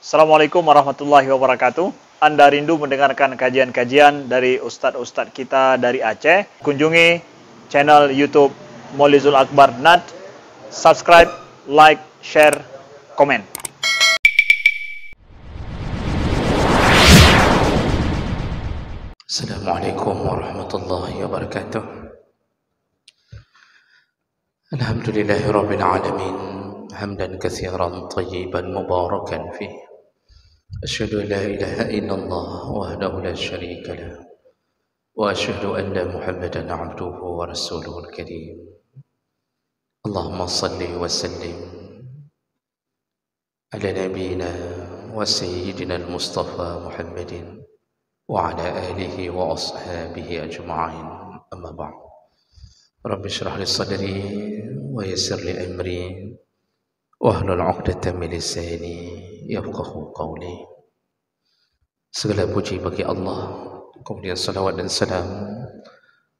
Assalamualaikum warahmatullahi wabarakatuh. Anda rindu mendengarkan kajian-kajian dari ustadz-ustadz kita dari Aceh? Kunjungi channel YouTube Maulizul Akbar NAD. Subscribe, like, share, komen. Assalamualaikum warahmatullahi wabarakatuh. Alhamdulillahirabbil alamin. Hamdan katsiran tayyiban mubarakan fih. Asyhadu an la ilaha illallah wahdahu la syarika lah. Wa asyhadu anna Muhammadan 'abduhu wa rasuluhul karim. Allahumma shalli wa sallim ala nabiyyina wa sayyidina al-Mustafa Muhammadin wa ala alihi wa ashabihi ajma'in. Amma ba'd. Rabbi shrah li sadri wa yassir li amri wahlul 'uqdatam min lisani yafqahu qawli. Segala puji bagi Allah, kemudian salawat dan salam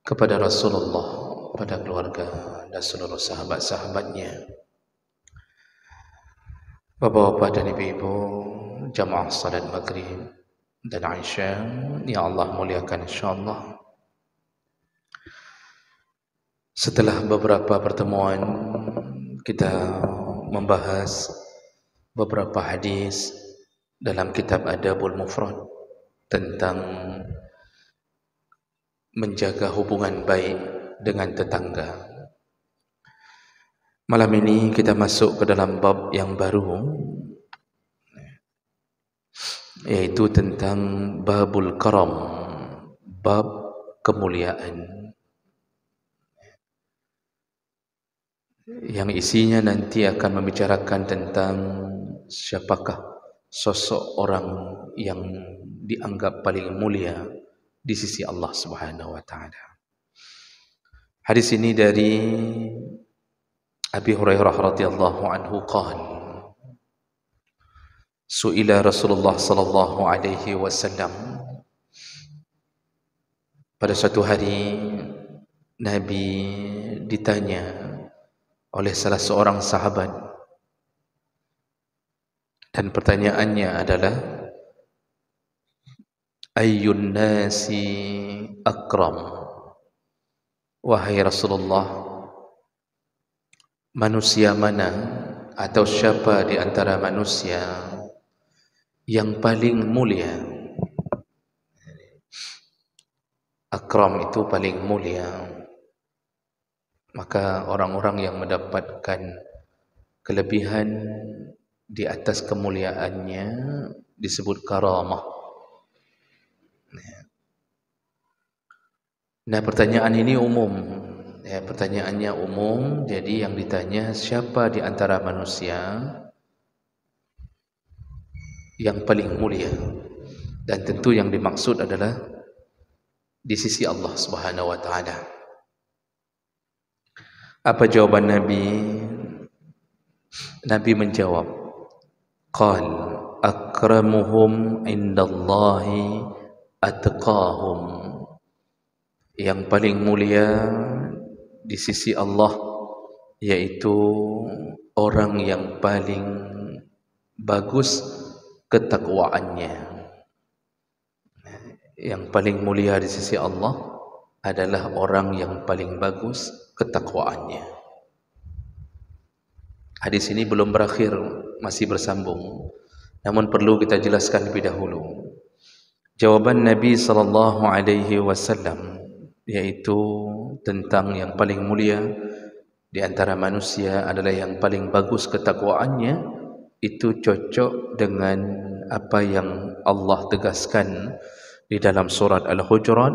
kepada Rasulullah, pada keluarga dan seluruh sahabat-sahabatnya. Bapak-bapak dan ibu-ibu jamaah salat maghrib dan Aisyah yang Allah muliakan insyaallah. Setelah beberapa pertemuan kita membahas beberapa hadis dalam kitab Adabul Mufrad tentang menjaga hubungan baik dengan tetangga. Malam ini kita masuk ke dalam bab yang baru, yaitu tentang babul karam, bab kemuliaan, yang isinya nanti akan membicarakan tentang siapakah sosok orang yang dianggap paling mulia di sisi Allah Subhanahu wa taala. Hadis ini dari Abi Hurairah radhiyallahu anhu qala Su'ila Rasulullah sallallahu alaihi wasallam. Pada suatu hari Nabi ditanya oleh salah seorang sahabat, dan pertanyaannya adalah ayyun nasi akram. Wahai Rasulullah, manusia mana atau siapa di antara manusia yang paling mulia? Akram itu paling mulia. Maka orang-orang yang mendapatkan kelebihan di atas kemuliaannya disebut karamah. Nah, pertanyaan ini umum. Ya, pertanyaannya umum. Jadi yang ditanya siapa di antara manusia yang paling mulia, dan tentu yang dimaksud adalah di sisi Allah Subhanahu wa taala. Apa jawaban Nabi? Nabi menjawab, qal akramuhum indallahi atqahum. Yang paling mulia di sisi Allah yaitu orang yang paling bagus ketakwaannya. Yang paling mulia di sisi Allah adalah orang yang paling bagus ketakwaannya. Hadis ini belum berakhir, masih bersambung. Namun perlu kita jelaskan lebih dahulu. Jawaban Nabi sallallahu alaihi wasallam yaitu tentang yang paling mulia di antara manusia adalah yang paling bagus ketakwaannya, itu cocok dengan apa yang Allah tegaskan di dalam surat Al-Hujurat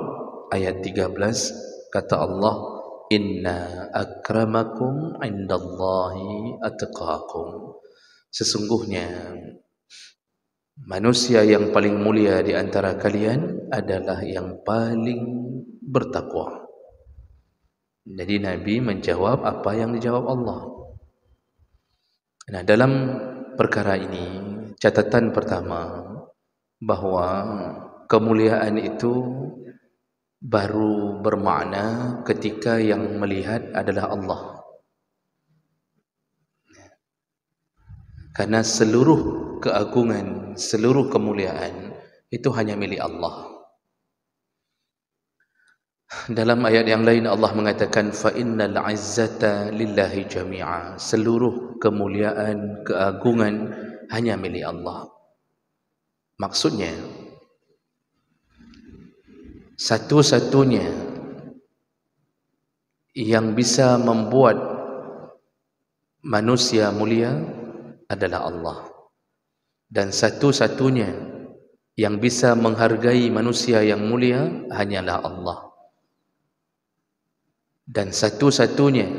ayat 13. Kata Allah, inna akramakum indallahi atqakum. Sesungguhnya manusia yang paling mulia di antara kalian adalah yang paling bertakwa. Jadi Nabi menjawab apa yang dijawab Allah. Nah, dalam perkara ini catatan pertama bahwa kemuliaan itu baru bermakna ketika yang melihat adalah Allah. Karena seluruh keagungan seluruh kemuliaan itu hanya milik Allah. Dalam ayat yang lain Allah mengatakan fa innal izzata lillahi jami'a, seluruh kemuliaan, keagungan hanya milik Allah. Maksudnya satu-satunya yang bisa membuat manusia mulia adalah Allah, dan satu-satunya yang bisa menghargai manusia yang mulia hanyalah Allah, dan satu-satunya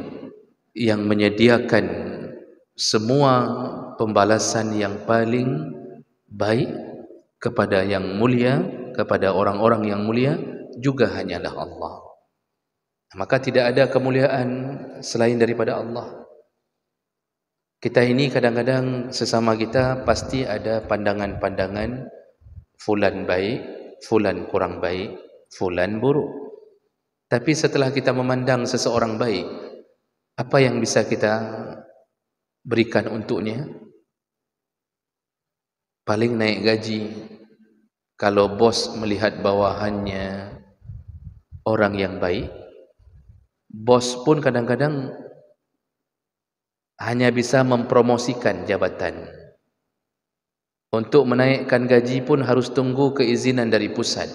yang menyediakan semua pembalasan yang paling baik kepada yang mulia, kepada orang-orang yang mulia juga hanyalah Allah. Maka tidak ada kemuliaan selain daripada Allah. Kita ini kadang-kadang sesama kita pasti ada pandangan-pandangan, fulan baik, fulan kurang baik, fulan buruk. Tapi setelah kita memandang seseorang baik, apa yang bisa kita berikan untuknya? Paling naik gaji. Kalau bos melihat bawahannya orang yang baik, bos pun kadang-kadang hanya bisa mempromosikan jabatan. Untuk menaikkan gaji pun harus tunggu keizinan dari pusat.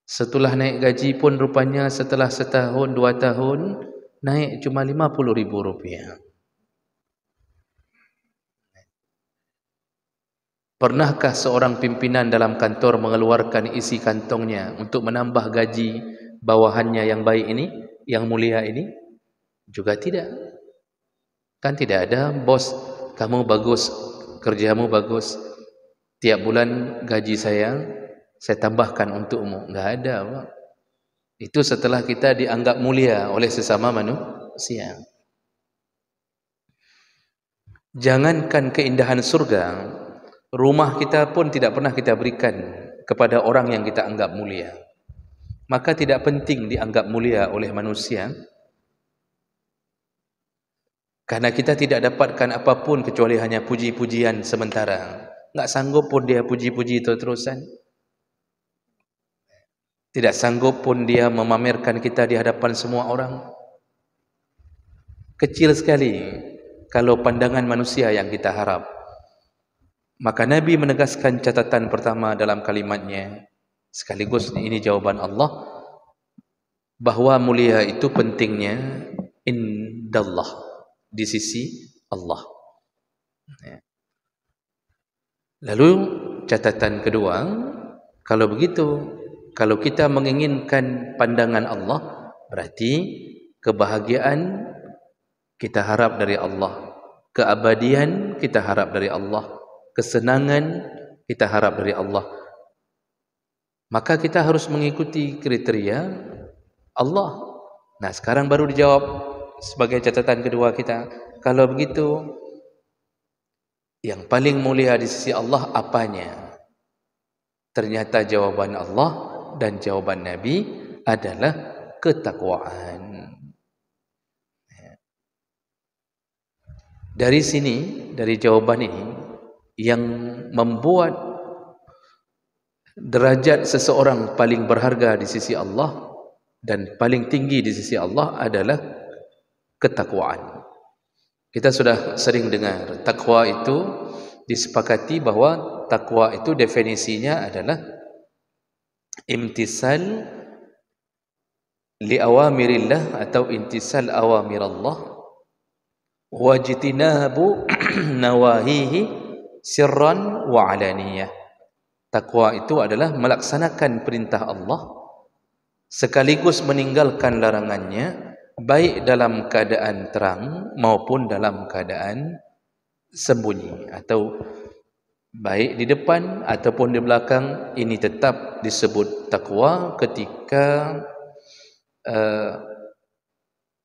Setelah naik gaji pun rupanya setelah setahun, 2 tahun, naik cuma Rp50.000. Pernahkah seorang pimpinan dalam kantor mengeluarkan isi kantongnya untuk menambah gaji bawahannya yang baik ini, yang mulia ini? Juga tidak. Kan tidak ada, bos, kamu bagus, kerjamu bagus, tiap bulan gaji saya tambahkan untukmu. Enggak ada, Pak. Itu setelah kita dianggap mulia oleh sesama manusia. Jangankan keindahan surga, rumah kita pun tidak pernah kita berikan kepada orang yang kita anggap mulia. Maka tidak penting dianggap mulia oleh manusia, karena kita tidak dapatkan apapun kecuali hanya puji-pujian sementara. Enggak sanggup pun dia puji-puji terus-terusan. Tidak sanggup pun dia memamerkan kita di hadapan semua orang. Kecil sekali kalau pandangan manusia yang kita harap. Maka Nabi menegaskan catatan pertama dalam kalimatnya, sekaligus ini jawaban Allah, bahawa mulia itu pentingnya indallah, di sisi Allah. Lalu catatan kedua, kalau begitu, kalau kita menginginkan pandangan Allah, berarti kebahagiaan kita harap dari Allah, keabadian kita harap dari Allah, kesenangan kita harap dari Allah. Maka kita harus mengikuti kriteria Allah. Nah, sekarang baru dijawab sebagai catatan kedua kita. Kalau begitu, yang paling mulia di sisi Allah apanya? Ternyata jawaban Allah dan jawaban Nabi adalah ketakwaan. Dari sini, dari jawaban ini, yang membuat derajat seseorang paling berharga di sisi Allah dan paling tinggi di sisi Allah adalah ketakwaan. Kita sudah sering dengar takwa itu, disepakati bahwa takwa itu definisinya adalah imtisal li awamirillah atau imtisal awamirallah wajtinabu nawahihi sirran wa alaniyah. Takwa itu adalah melaksanakan perintah Allah sekaligus meninggalkan larangannya, baik dalam keadaan terang maupun dalam keadaan sembunyi, atau baik di depan ataupun di belakang. Ini tetap disebut takwa ketika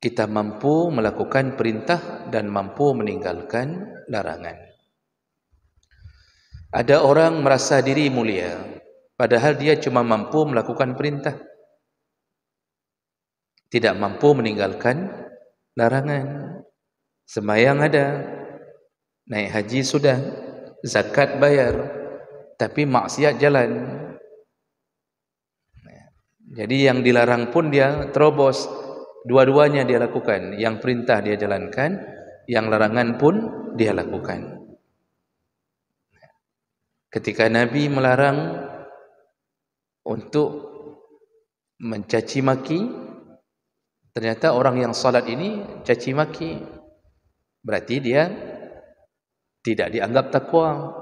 kita mampu melakukan perintah dan mampu meninggalkan larangan. Ada orang merasa diri mulia, padahal dia cuma mampu melakukan perintah, tidak mampu meninggalkan larangan. Sembahyang ada, naik haji sudah, zakat bayar, tapi maksiat jalan. Jadi yang dilarang pun dia terobos, dua-duanya dia lakukan. Yang perintah dia jalankan, yang larangan pun dia lakukan. Ketika Nabi melarang untuk mencaci maki, ternyata orang yang salat ini caci maki, berarti dia tidak dianggap takwa.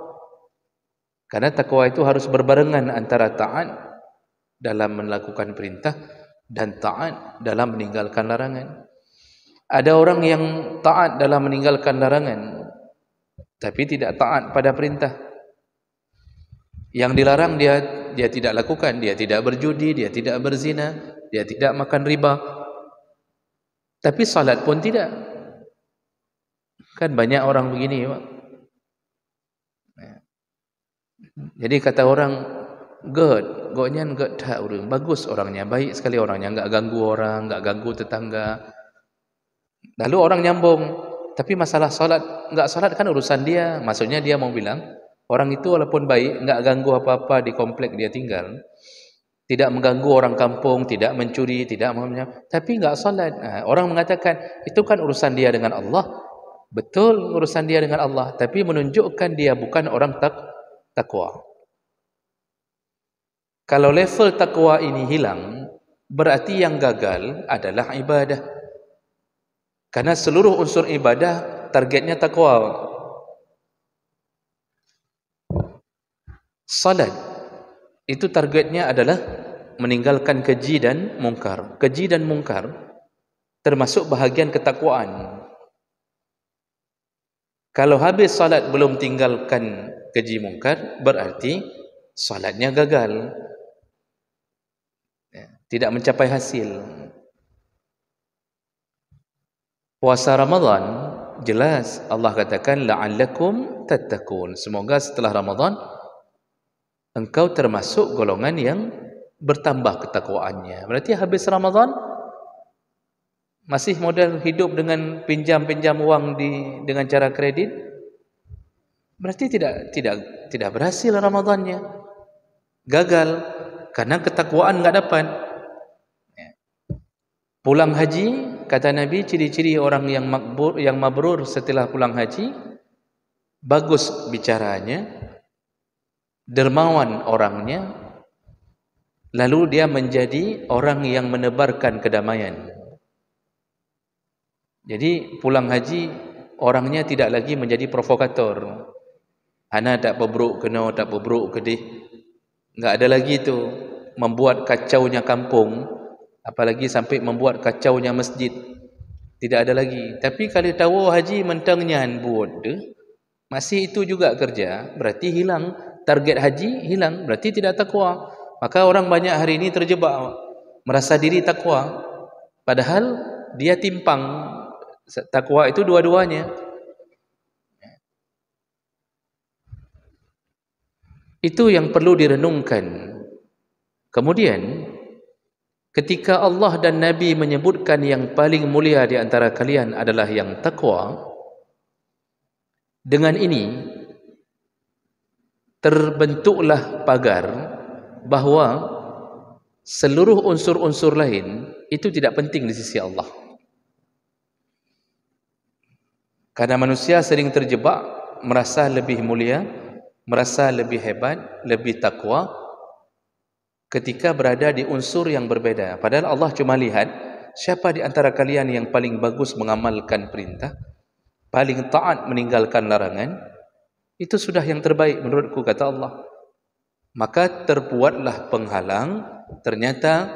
Karena takwa itu harus berbarengan antara taat dalam melakukan perintah dan taat dalam meninggalkan larangan. Ada orang yang taat dalam meninggalkan larangan tapi tidak taat pada perintah. Yang dilarang dia tidak lakukan, dia tidak berjudi, dia tidak berzina, dia tidak makan riba. Tapi salat pun tidak. Kan banyak orang begini, Pak. Jadi kata orang, Godnya God tak urang. Bagus orangnya, baik sekali orangnya, enggak ganggu orang, enggak ganggu tetangga. Lalu orang nyambung, tapi masalah salat, enggak salat kan urusan dia. Maksudnya dia mau bilang, orang itu walaupun baik, enggak ganggu apa-apa di komplek dia tinggal, tidak mengganggu orang kampung, tidak mencuri, tidak tapi enggak salat. Orang mengatakan, itu kan urusan dia dengan Allah. Betul urusan dia dengan Allah, tapi menunjukkan dia bukan orang takwa. Kalau level takwa ini hilang, berarti yang gagal adalah ibadah. Karena seluruh unsur ibadah targetnya takwa. Salat itu targetnya adalah meninggalkan keji dan mungkar. Keji dan mungkar termasuk bahagian ketakwaan. Kalau habis salat belum tinggalkan keji mungkar, berarti salatnya gagal, tidak mencapai hasil. Puasa Ramadan, jelas Allah katakan la'allakum tattaqun. Semoga setelah Ramadan engkau termasuk golongan yang bertambah ketakwaannya. Berarti habis Ramadan masih model hidup dengan pinjam-pinjam uang dengan cara kredit, berarti tidak berhasil Ramadannya. Gagal karena ketakwaan enggak dapat. Pulang haji, kata Nabi, ciri-ciri orang yang mabrur setelah pulang haji, bagus bicaranya, dermawan orangnya, lalu dia menjadi orang yang menebarkan kedamaian. Jadi pulang haji orangnya tidak lagi menjadi provokator. Ana tak bebruk kena, tak bebruk kedih. Enggak ada lagi itu membuat kacaunya kampung, apalagi sampai membuat kacaunya masjid. Tidak ada lagi. Tapi kalau tahu haji mentangnya buat masih itu juga kerja, berarti hilang target haji, hilang, berarti tidak takwa. Maka orang banyak hari ini terjebak merasa diri takwa, padahal dia timpang. Takwa itu dua-duanya. Itu yang perlu direnungkan. Kemudian ketika Allah dan Nabi menyebutkan yang paling mulia di antara kalian adalah yang takwa, dengan ini terbentuklah pagar bahawa seluruh unsur-unsur lain itu tidak penting di sisi Allah. Karena manusia sering terjebak merasa lebih mulia, merasa lebih hebat, lebih takwa ketika berada di unsur yang berbeda. Padahal Allah cuma lihat siapa di antara kalian yang paling bagus mengamalkan perintah, paling taat meninggalkan larangan, itu sudah yang terbaik menurutku, kata Allah. Maka terbuatlah penghalang, ternyata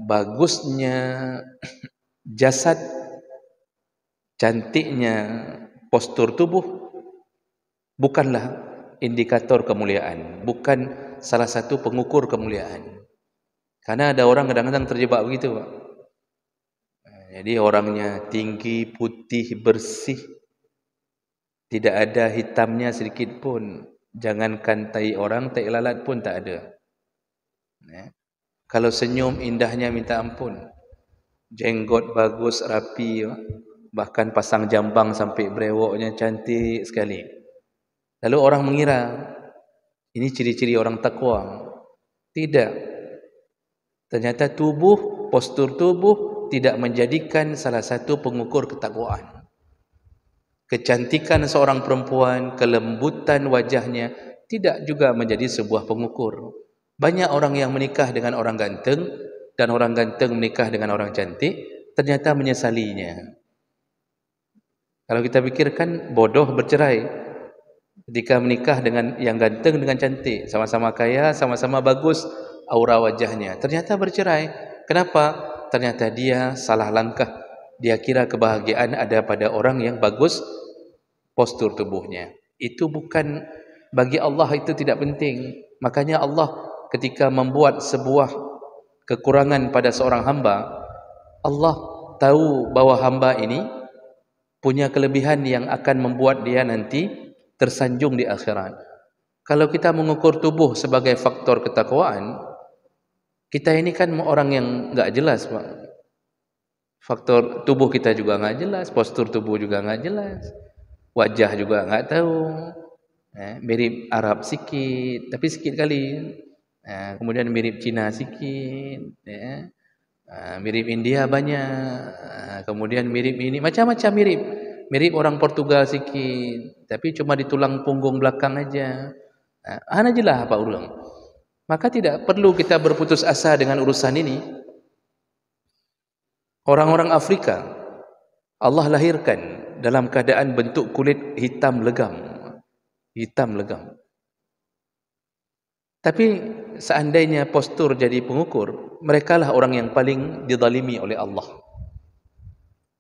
bagusnya jasad, cantiknya postur tubuh bukanlah indikator kemuliaan, bukan salah satu pengukur kemuliaan. Karena ada orang kadang-kadang terjebak begitu, Pak. Jadi orangnya tinggi, putih, bersih, tidak ada hitamnya sedikit pun. Jangankan tai orang, tai lalat pun tak ada. Kalau senyum indahnya minta ampun, jenggot bagus, rapi, bahkan pasang jambang sampai brewoknya cantik sekali. Lalu orang mengira ini ciri-ciri orang takwa. Tidak. Ternyata postur tubuh tidak menjadikan salah satu pengukur ketakwaan. Kecantikan seorang perempuan, kelembutan wajahnya tidak juga menjadi sebuah pengukur. Banyak orang yang menikah dengan orang ganteng dan orang ganteng menikah dengan orang cantik, ternyata menyesalinya. Kalau kita pikirkan, bodoh bercerai ketika menikah dengan yang ganteng dengan cantik, sama-sama kaya, sama-sama bagus aura wajahnya, ternyata bercerai. Kenapa? Ternyata dia salah langkah. Dia kira kebahagiaan ada pada orang yang bagus postur tubuhnya. Itu bukan, bagi Allah itu tidak penting. Makanya Allah ketika membuat sebuah kekurangan pada seorang hamba, Allah tahu bahwa hamba ini punya kelebihan yang akan membuat dia nanti tersanjung di akhirat. Kalau kita mengukur tubuh sebagai faktor ketakwaan, kita ini kan orang yang enggak jelas, Pak. Faktor tubuh kita juga enggak jelas, postur tubuh juga enggak jelas, wajah juga enggak tahu. Mirip Arab sikit, tapi sikit kali. Kemudian mirip Cina sikit, mirip India banyak, kemudian mirip ini, macam-macam mirip. Mirip orang Portugal sikit, tapi cuma di tulang punggung belakang aja. Ana jelah apa ulang. Maka tidak perlu kita berputus asa dengan urusan ini. Orang-orang Afrika Allah lahirkan dalam keadaan bentuk kulit hitam legam. Hitam legam. Tapi seandainya postur jadi pengukur, merekalah orang yang paling dizalimi oleh Allah.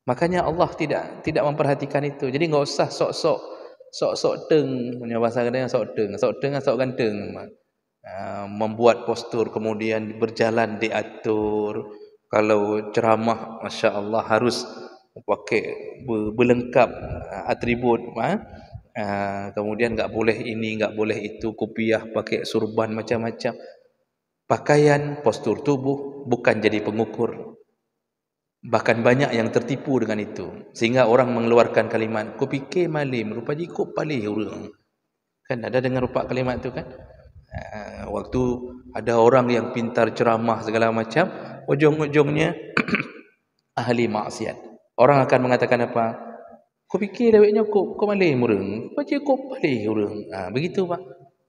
Makanya Allah tidak memperhatikan itu. Jadi enggak usah sok-sok teng, punya bahasa kadang sok teng, sok ganteng. Membuat postur, kemudian berjalan diatur. Kalau ceramah, masya-Allah harus pakai berlengkap atribut, kemudian enggak boleh ini, enggak boleh itu, kopiah, pakai surban macam-macam. Pakaian, postur tubuh bukan jadi pengukur. Bahkan banyak yang tertipu dengan itu, sehingga orang mengeluarkan kalimat, "Ku fikir malim, rupanya kau palih orang." Kan ada dengar rupa kalimat itu kan? Waktu ada orang yang pintar ceramah segala macam, ujung-ujungnya ahli maksiat. Orang akan mengatakan apa? "Ku fikir deweknya kau malih orang, rupanya kau palih orang." Begitu, Pak.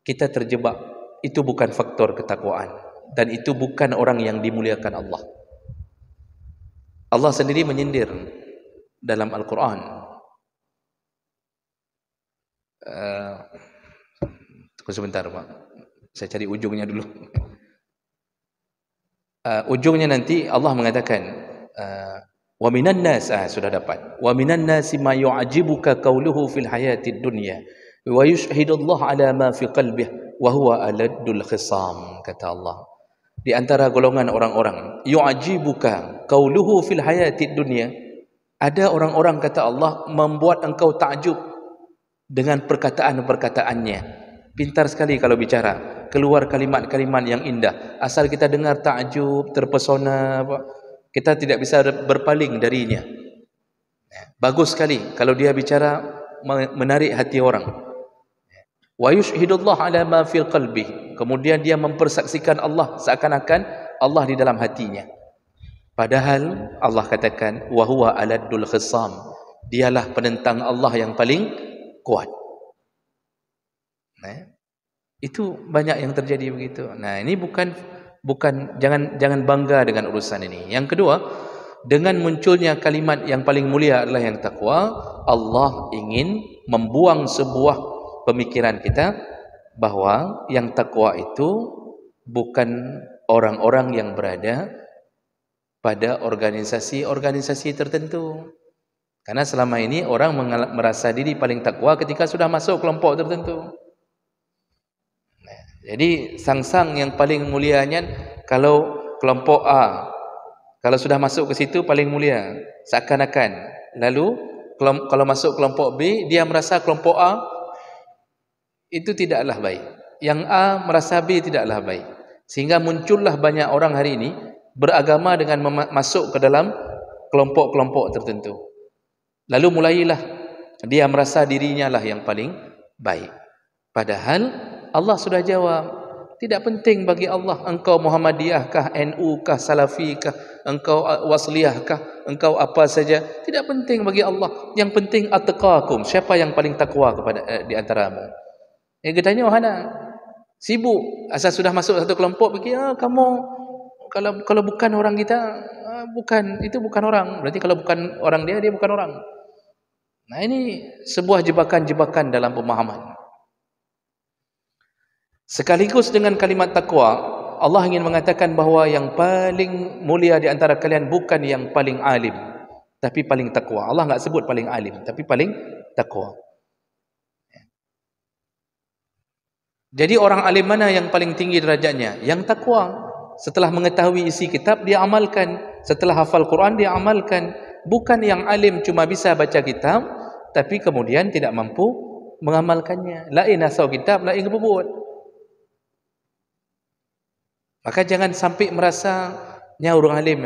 Kita terjebak. Itu bukan faktor ketakwaan, dan itu bukan orang yang dimuliakan Allah. Allah sendiri menyindir dalam Al-Quran. Tunggu sebentar, Pak. Saya cari ujungnya dulu. Ujungnya nanti Allah mengatakan, wa minan nas, sudah dapat. Wa minan nasi ma yu'ajibuka qawluhu fil hayatid dunya wa yushhidullah ala ma fi qalbihi wa huwa aladul khisam, kata Allah. Di antara golongan orang-orang, yu'ajibuka qauluhu fil hayatid dunya, ada orang-orang, kata Allah, membuat engkau takjub dengan perkataan-perkataannya. Pintar sekali kalau bicara, keluar kalimat-kalimat yang indah. Asal kita dengar takjub, terpesona, kita tidak bisa berpaling darinya. Bagus sekali kalau dia bicara menarik hati orang. Wa yushhidullah ala ma fil qalbi, kemudian dia mempersaksikan Allah seakan-akan Allah di dalam hatinya. Padahal Allah katakan wa huwa aladul khisam, dialah penentang Allah yang paling kuat. Itu banyak yang terjadi begitu. Ini bukan jangan bangga dengan urusan ini. Yang kedua, dengan munculnya kalimat yang paling mulia adalah yang takwa, Allah ingin membuang sebuah pemikiran kita bahwa yang takwa itu bukan orang-orang yang berada pada organisasi-organisasi tertentu. Karena selama ini orang merasa diri paling takwa ketika sudah masuk kelompok tertentu. Jadi sang-sang yang paling mulianya kalau kelompok A, kalau sudah masuk ke situ paling mulia, seakan-akan. Lalu kalau masuk kelompok B, dia merasa kelompok A itu tidaklah baik. Yang A merasa B tidaklah baik. Sehingga muncullah banyak orang hari ini beragama dengan masuk ke dalam kelompok-kelompok tertentu. Lalu mulailah dia merasa dirinya lah yang paling baik. Padahal Allah sudah jawab, tidak penting bagi Allah engkau Muhammadiyah kah, NU kah, Salafi kah, engkau Wasliyah kah, engkau apa saja, tidak penting bagi Allah. Yang penting attaqakum, siapa yang paling takwa kepada di antaramu. Kita tanya wahana, sibuk asal sudah masuk satu kelompok fikir kamu kalau bukan orang kita, bukan, itu bukan orang. Berarti kalau bukan orang dia bukan orang. Nah, ini sebuah jebakan-jebakan dalam pemahaman. Sekaligus dengan kalimat takwa, Allah ingin mengatakan bahawa yang paling mulia di antara kalian bukan yang paling alim, tapi paling takwa. Allah enggak sebut paling alim, tapi paling takwa. Jadi orang alim mana yang paling tinggi derajatnya? Yang takwa. Setelah mengetahui isi kitab, dia amalkan. Setelah hafal Quran, dia amalkan. Bukan yang alim cuma bisa baca kitab, tapi kemudian tidak mampu mengamalkannya. Lain asal kitab, lain kebubut. Maka jangan sampai merasa nya orang alim.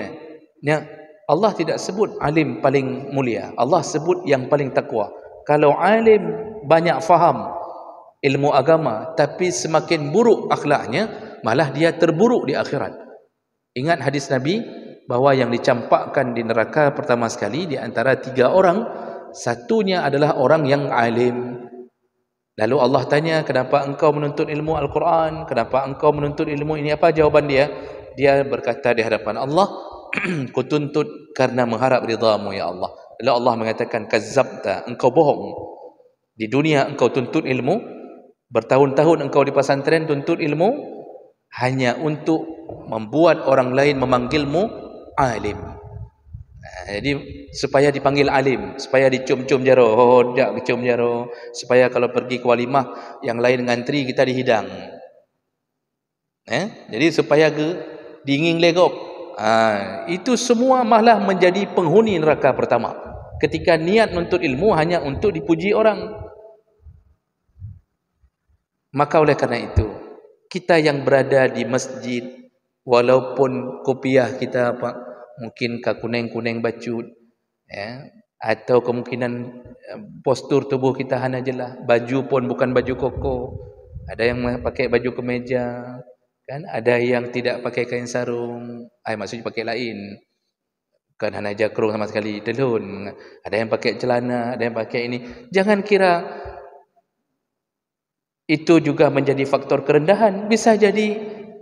Nya Allah tidak sebut alim paling mulia. Allah sebut yang paling takwa. Kalau alim banyak faham ilmu agama, tapi semakin buruk akhlaknya, malah dia terburuk di akhirat. Ingat hadis Nabi bahawa yang dicampakkan di neraka pertama sekali di antara 3 orang, satunya adalah orang yang alim. Lalu Allah tanya, kenapa engkau menuntut ilmu Al-Quran? Kenapa engkau menuntut ilmu ini? Apa jawaban dia? Dia berkata di hadapan Allah, kutuntut karena mengharap ridhamu ya Allah. Lalu Allah mengatakan, kazzabta, engkau bohong. Di dunia engkau tuntut ilmu, bertahun-tahun engkau di pesantren tuntut ilmu, hanya untuk membuat orang lain memanggilmu alim. Jadi supaya dipanggil alim, supaya dicium-cium jaro, hodak cium jaro, supaya kalau pergi ke walimah yang lain ngantri kita dihidang. Jadi supaya dingin legop. Itu semua malah menjadi penghuni neraka pertama. Ketika niat menuntut ilmu hanya untuk dipuji orang. Maka oleh karena itu, kita yang berada di masjid, walaupun kopiah kita mungkin kuning-kuning bacut, atau kemungkinan postur tubuh kita hana jelah, baju pun bukan baju koko, ada yang pakai baju kemeja, kan? Ada yang tidak pakai kain sarung, maksudnya pakai lain, bukan hana jakrung sama sekali, telun. Ada yang pakai celana, ada yang pakai ini. Jangan kira itu juga menjadi faktor kerendahan. Bisa jadi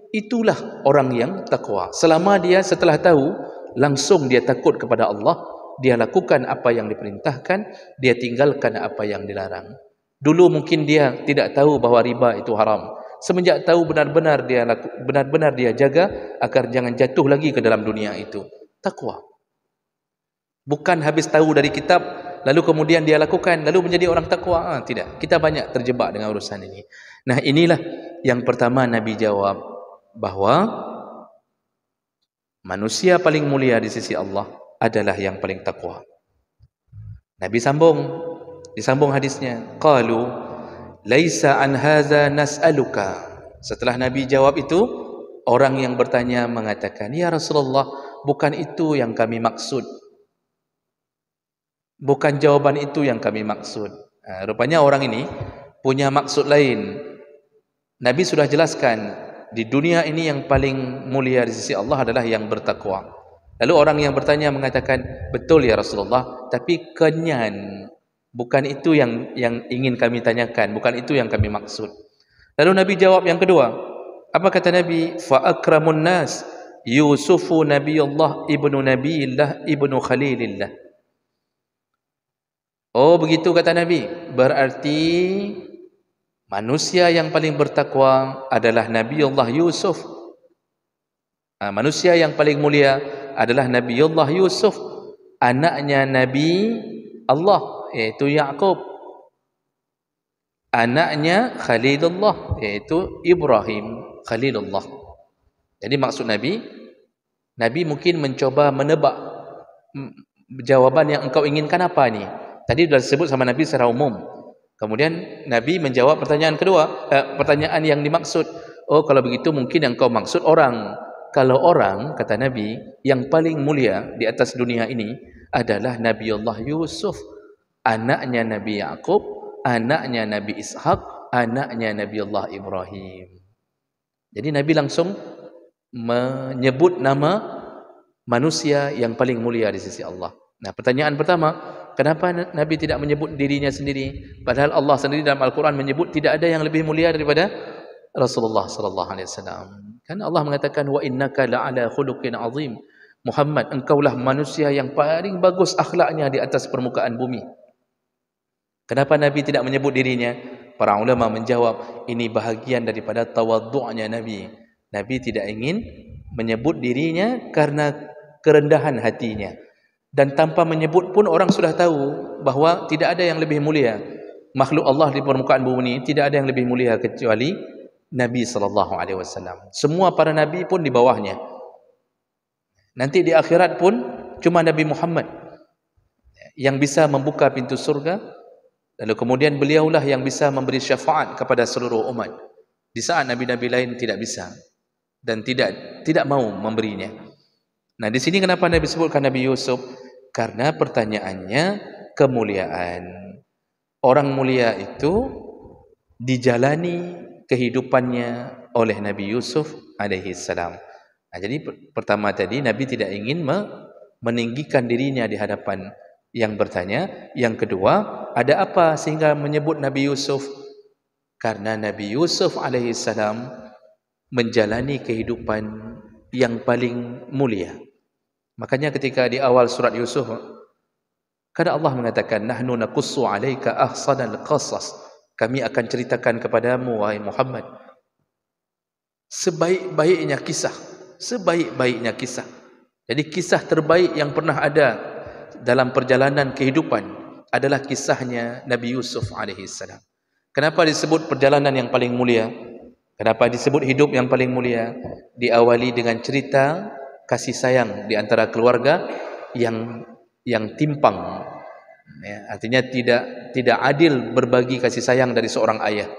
itulah orang yang takwa. Selama dia setelah tahu, langsung dia takut kepada Allah, dia lakukan apa yang diperintahkan, dia tinggalkan apa yang dilarang. Dulu mungkin dia tidak tahu bahawa riba itu haram. Semenjak tahu benar-benar dia jaga agar jangan jatuh lagi ke dalam dunia itu. Takwa. Bukan habis tahu dari kitab lalu kemudian dia lakukan lalu menjadi orang takwa. Tidak. Kita banyak terjebak dengan urusan ini. Nah, inilah yang pertama Nabi jawab, bahawa manusia paling mulia di sisi Allah adalah yang paling takwa. Nabi disambung hadisnya, qalu laisa an hadza nas'aluka. Setelah Nabi jawab itu, orang yang bertanya mengatakan, ya Rasulullah, bukan itu yang kami maksud. Bukan jawaban itu yang kami maksud. Rupanya orang ini punya maksud lain. Nabi sudah jelaskan, di dunia ini yang paling mulia di sisi Allah adalah yang bertakwa. Lalu orang yang bertanya mengatakan, betul ya Rasulullah, tapi kenyan, bukan itu yang ingin kami tanyakan, bukan itu yang kami maksud. Lalu Nabi jawab yang kedua. Apa kata Nabi? Fa akramun nas Yusufu nabiyullah ibnu nabiyillah ibnu khalilillah. Oh, begitu kata Nabi. Berarti manusia yang paling bertakwa adalah Nabiullah Yusuf. Manusia yang paling mulia adalah Nabiullah Yusuf, anaknya Nabi Allah, yaitu Yaqub. Anaknya Khalilullah, yaitu Ibrahim Khalilullah. Jadi maksud Nabi mungkin mencoba menebak jawaban yang engkau inginkan apa ni. Tadi sudah disebut sama Nabi secara umum. Kemudian Nabi menjawab pertanyaan kedua, pertanyaan yang dimaksud. Oh, kalau begitu mungkin yang kau maksud orang. Kalau orang, kata Nabi, yang paling mulia di atas dunia ini adalah Nabiullah Yusuf, anaknya Nabi Yaqub, anaknya Nabi Ishaq, anaknya Nabi Allah Ibrahim. Jadi Nabi langsung menyebut nama manusia yang paling mulia di sisi Allah. Nah, pertanyaan pertama, kenapa Nabi tidak menyebut dirinya sendiri? Padahal Allah sendiri dalam Al-Quran menyebut tidak ada yang lebih mulia daripada Rasulullah sallallahu alaihi wasallam. Kan Allah mengatakan wa innaka la'ala khuluqin azim. Muhammad, engkaulah manusia yang paling bagus akhlaknya di atas permukaan bumi. Kenapa Nabi tidak menyebut dirinya? Para ulama menjawab, ini bahagian daripada tawaddu'nya Nabi. Nabi tidak ingin menyebut dirinya karena kerendahan hatinya. Dan tanpa menyebut pun orang sudah tahu bahawa tidak ada yang lebih mulia. Makhluk Allah di permukaan bumi ini tidak ada yang lebih mulia kecuali Nabi SAW. Semua para Nabi pun di bawahnya. Nanti di akhirat pun cuma Nabi Muhammad yang bisa membuka pintu surga. Lalu kemudian beliaulah yang bisa memberi syafaat kepada seluruh umat. Di saat Nabi-Nabi lain tidak bisa dan tidak mau memberinya. Nah, di sini kenapa Nabi sebutkan Nabi Yusuf? Karena pertanyaannya kemuliaan. Orang mulia itu dijalani kehidupannya oleh Nabi Yusuf alaihi salam. Nah, jadi pertama tadi Nabi tidak ingin meninggikan dirinya di hadapan yang bertanya. Yang kedua, ada apa sehingga menyebut Nabi Yusuf? Karena Nabi Yusuf alaihi salam menjalani kehidupan yang paling mulia. Makanya ketika di awal surat Yusuf, kada Allah mengatakan nahnu naqussu 'alaika ahsanal qasas. Kami akan ceritakan kepadamu wahai Muhammad sebaik-baiknya kisah, sebaik-baiknya kisah. Jadi kisah terbaik yang pernah ada dalam perjalanan kehidupan adalah kisahnya Nabi Yusuf alaihi salam. Kenapa disebut perjalanan yang paling mulia? Kenapa disebut hidup yang paling mulia? Diawali dengan cerita kasih sayang di antara keluarga yang timpang. Ya, artinya tidak adil berbagi kasih sayang dari seorang ayah.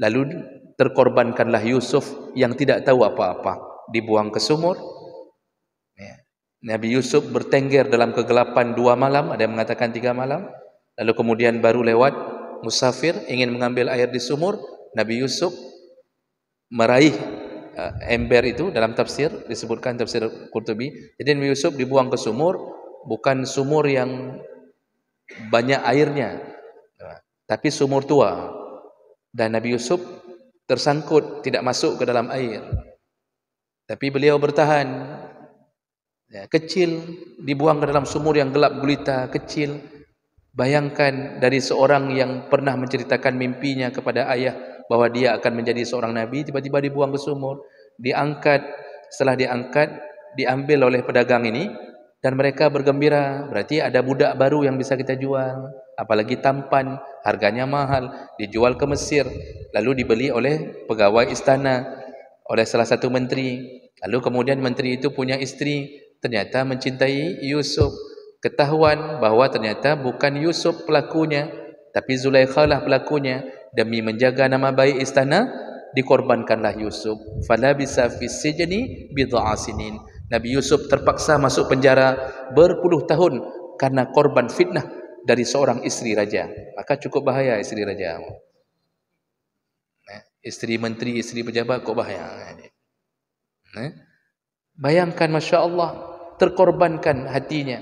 Lalu terkorbankanlah Yusuf yang tidak tahu apa-apa, dibuang ke sumur. Ya. Nabi Yusuf bertengger dalam kegelapan 2 malam, ada yang mengatakan 3 malam. Lalu kemudian baru lewat musafir ingin mengambil air di sumur. Nabi Yusuf meraih ember itu, dalam tafsir disebutkan tafsir Qurtubi. Jadi Nabi Yusuf dibuang ke sumur, bukan sumur yang banyak airnya, tapi sumur tua. Dan Nabi Yusuf tersangkut, tidak masuk ke dalam air, tapi beliau bertahan. Ya, kecil, dibuang ke dalam sumur yang gelap gulita, kecil. Bayangkan dari seorang yang pernah menceritakan mimpinya kepada ayah bahwa dia akan menjadi seorang nabi, tiba-tiba dibuang ke sumur, diangkat. Setelah diangkat, diambil oleh pedagang ini, dan mereka bergembira, berarti ada budak baru yang bisa kita jual. Apalagi tampan, harganya mahal, dijual ke Mesir, lalu dibeli oleh pegawai istana, oleh salah satu menteri. Lalu kemudian menteri itu punya istri, ternyata mencintai Yusuf. Ketahuan bahawa ternyata bukan Yusuf pelakunya, tapi Zulaikha lah pelakunya. Demi menjaga nama baik istana, dikorbankanlah Yusuf. Falabisa fis sijni bid'a sinin. Nabi Yusuf terpaksa masuk penjara berpuluh tahun karena korban fitnah dari seorang istri raja. Maka cukup bahaya istri raja. Istri menteri, istri pejabat kok bahaya. Bayangkan, Masya Allah, terkorbankan hatinya.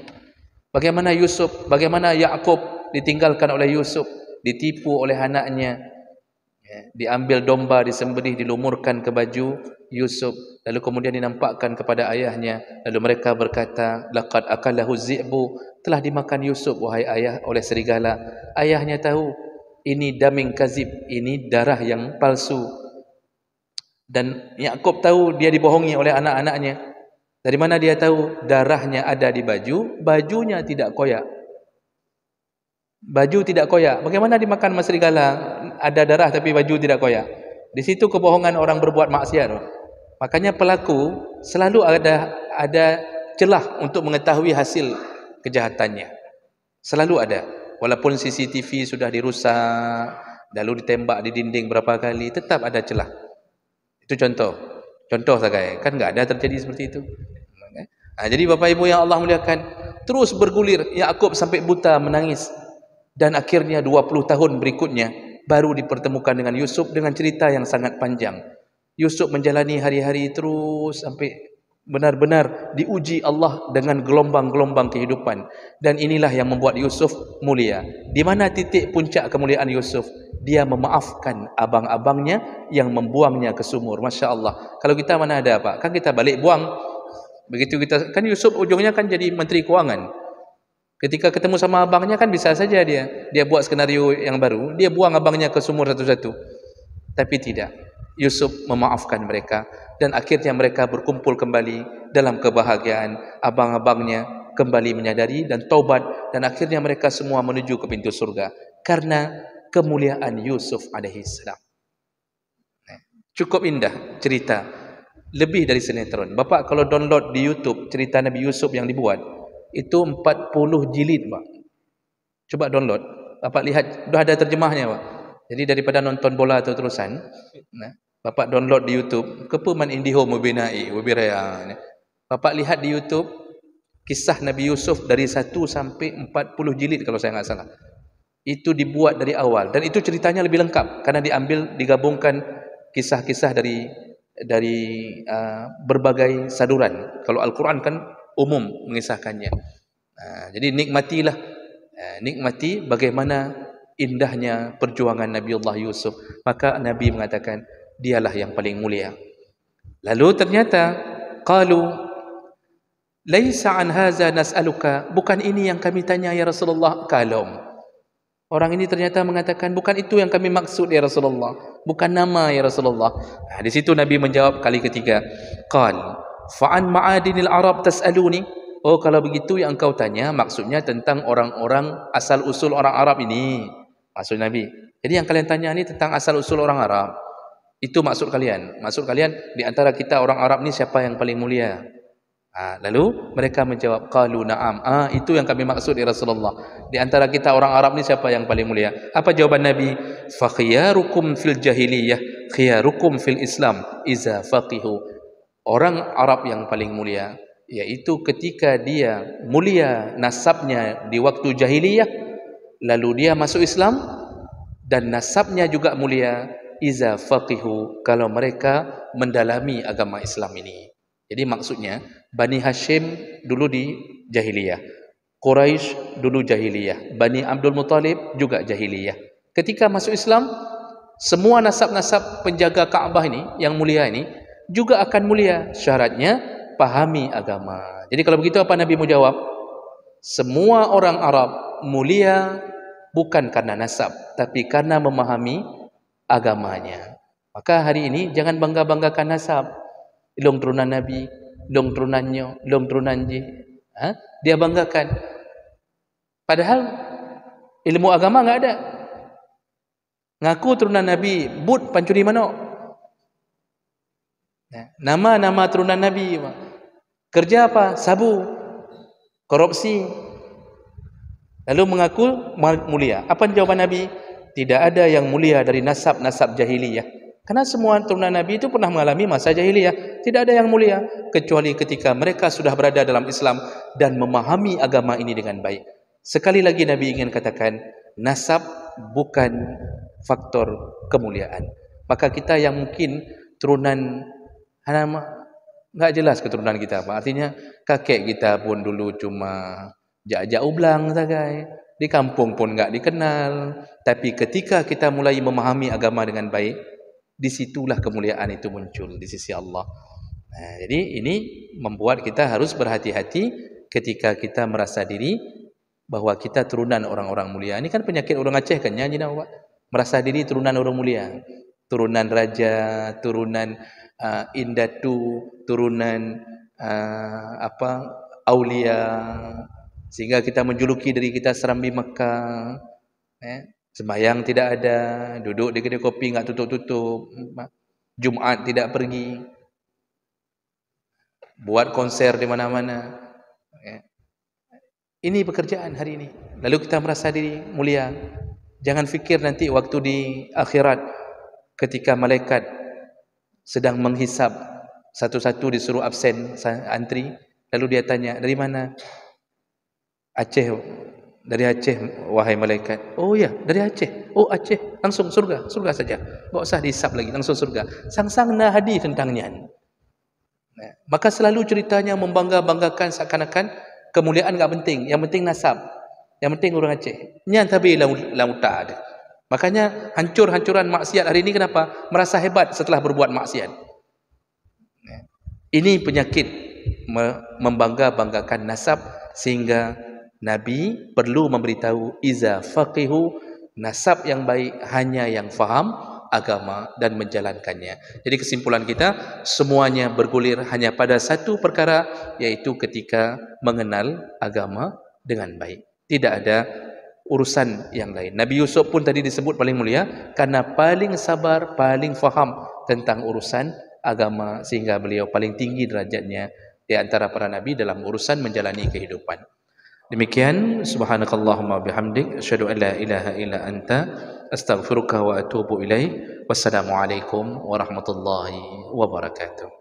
Bagaimana Yusuf, bagaimana Yakub ditinggalkan oleh Yusuf, ditipu oleh anaknya, diambil domba, disembelih, dilumurkan ke baju Yusuf, lalu kemudian dinampakkan kepada ayahnya. Lalu mereka berkata, laqad akalahu zi'bu, telah dimakan Yusuf wahai ayah oleh serigala. Ayahnya tahu ini daming kazib, ini darah yang palsu. Dan Yakub tahu dia dibohongi oleh anak-anaknya. Dari mana dia tahu? Darahnya ada di baju, bajunya tidak koyak. Baju tidak koyak. Bagaimana dimakan sama serigala? Ada darah tapi baju tidak koyak. Di situ kebohongan orang berbuat maksiat. Makanya pelaku selalu ada celah untuk mengetahui hasil kejahatannya. Selalu ada. Walaupun CCTV sudah dirusak, lalu ditembak di dinding berapa kali, tetap ada celah. Itu contoh saja. Kan enggak ada terjadi seperti itu. Jadi Bapak Ibu yang Allah muliakan, terus bergulir Yakub sampai buta menangis. Dan akhirnya 20 tahun berikutnya baru dipertemukan dengan Yusuf dengan cerita yang sangat panjang. Yusuf menjalani hari-hari terus sampai benar-benar diuji Allah dengan gelombang-gelombang kehidupan. Dan inilah yang membuat Yusuf mulia. Di mana titik puncak kemuliaan Yusuf? Dia memaafkan abang-abangnya yang membuangnya ke sumur. Masya Allah. Kalau kita mana ada apa? Kan kita balik buang. Begitu kita, kan Yusuf ujungnya kan jadi menteri keuangan. Ketika ketemu sama abangnya kan bisa saja dia buat skenario yang baru, dia buang abangnya ke sumur satu-satu. Tapi tidak. Yusuf memaafkan mereka dan akhirnya mereka berkumpul kembali dalam kebahagiaan. Abang-abangnya kembali menyadari dan taubat dan akhirnya mereka semua menuju ke pintu surga karena kemuliaan Yusuf alaihissalam. Cukup indah cerita, lebih dari sinetron. Bapak kalau download di YouTube cerita Nabi Yusuf yang dibuat, itu 40 jilid, Pak. Coba download. Bapak lihat, sudah ada terjemahnya, Pak. Jadi daripada nonton bola atau terusan, Bapak download di YouTube, kepuman indiho mubinai wabiraya. Bapak lihat di YouTube kisah Nabi Yusuf dari 1 sampai 40 jilid kalau saya enggak salah. Itu dibuat dari awal dan itu ceritanya lebih lengkap karena digabungkan kisah-kisah dari berbagai saduran. Kalau Al-Quran kan umum mengisahkannya. Jadi nikmati bagaimana indahnya perjuangan Nabiullah Yusuf. Maka Nabi mengatakan dialah yang paling mulia. Lalu ternyata qalu laisa an hadza nas'aluka, bukan ini yang kami tanya ya Rasulullah. Kalom. Orang ini ternyata mengatakan bukan itu yang kami maksud ya Rasulullah, bukan nama ya Rasulullah. Di situ Nabi menjawab kali ketiga, qal fa an ma'adinil arab tas'aluni. Oh, kalau begitu yang engkau tanya maksudnya tentang orang-orang asal usul orang Arab ini, maksud Nabi. Jadi yang kalian tanya ini tentang asal usul orang Arab. Itu maksud kalian. Maksud kalian di antara kita orang Arab ni siapa yang paling mulia? Lalu mereka menjawab qalu na'am. Itu yang kami maksud ya Rasulullah. Di antara kita orang Arab ni siapa yang paling mulia? Apa jawaban Nabi? Fa khiyarukum fil jahiliyah khiyarukum fil Islam iza faqihu. Orang Arab yang paling mulia yaitu ketika dia mulia nasabnya di waktu jahiliyah, lalu dia masuk Islam dan nasabnya juga mulia iza faqihu kalau mereka mendalami agama Islam ini. Jadi maksudnya Bani Hashim dulu di jahiliyah, Quraisy dulu jahiliyah, Bani Abdul Muttalib juga jahiliyah. Ketika masuk Islam, semua nasab-nasab penjaga Kaabah ini yang mulia ini juga akan mulia. Syaratnya pahami agama. Jadi kalau begitu apa Nabi mau jawab? Semua orang Arab mulia bukan karena nasab, tapi karena memahami agamanya. Maka hari ini jangan bangga-banggakan nasab. Long turunan Nabi, long turunannya, long turunanji. Dia banggakan. Padahal ilmu agama enggak ada. Ngaku turunan Nabi, but pancuri manok. Nama-nama turunan Nabi. Kerja apa? Sabu. Korupsi. Lalu mengaku mulia. Apa jawaban Nabi? Tidak ada yang mulia dari nasab-nasab jahiliyah. Karena semua turunan Nabi itu pernah mengalami masa jahiliyah. Tidak ada yang mulia kecuali ketika mereka sudah berada dalam Islam dan memahami agama ini dengan baik. Sekali lagi Nabi ingin katakan, nasab bukan faktor kemuliaan. Maka kita yang mungkin turunan enggak jelas keturunan kita apa. Artinya kakek kita pun dulu cuma jak-jak ublang saja. Di kampung pun enggak dikenal. Tapi ketika kita mulai memahami agama dengan baik, disitulah kemuliaan itu muncul di sisi Allah. Jadi ini membuat kita harus berhati-hati ketika kita merasa diri bahwa kita turunan orang-orang mulia. Ini kan penyakit orang Aceh kan nyanyi nama Pak. Merasa diri turunan orang mulia, turunan raja, turunan indatu, turunan aulia, sehingga kita menjuluki diri kita Serambi Mekah. Sembahyang tidak ada, duduk di kedai kopi enggak tutup-tutup, Jumat tidak pergi, buat konser di mana-mana. Ini pekerjaan hari ini. Lalu kita merasa diri mulia. Jangan fikir nanti waktu di akhirat ketika malaikat sedang menghisap satu-satu disuruh absen antri, lalu dia tanya, dari mana? Aceh. Dari Aceh, wahai malaikat. Oh ya, dari Aceh. Oh Aceh, langsung surga, surga saja. Tak usah dihisap lagi, langsung surga. Sang-sang na hadis tentangnya. Maka selalu ceritanya membangga-banggakan seakan-akan kemuliaan tak penting. Yang penting nasab. Yang penting orang Aceh. Nyan tabi lamuta ada. Makanya hancur-hancuran maksiat hari ini kenapa? Merasa hebat setelah berbuat maksiat. Ini penyakit membangga-banggakan nasab, sehingga Nabi perlu memberitahu iza faqihu, nasab yang baik hanya yang faham agama dan menjalankannya. Jadi kesimpulan kita, semuanya bergulir hanya pada satu perkara, yaitu ketika mengenal agama dengan baik. Tidak ada urusan yang lain. Nabi Yusuf pun tadi disebut paling mulia karena paling sabar, paling faham tentang urusan agama, sehingga beliau paling tinggi derajatnya di antara para nabi dalam urusan menjalani kehidupan. Demikian, subhanakallahumma bihamdik, asyhadu an la ilaha illa anta, astaghfiruka wa atubu ilaik. Wassalamualaikum warahmatullahi wabarakatuh.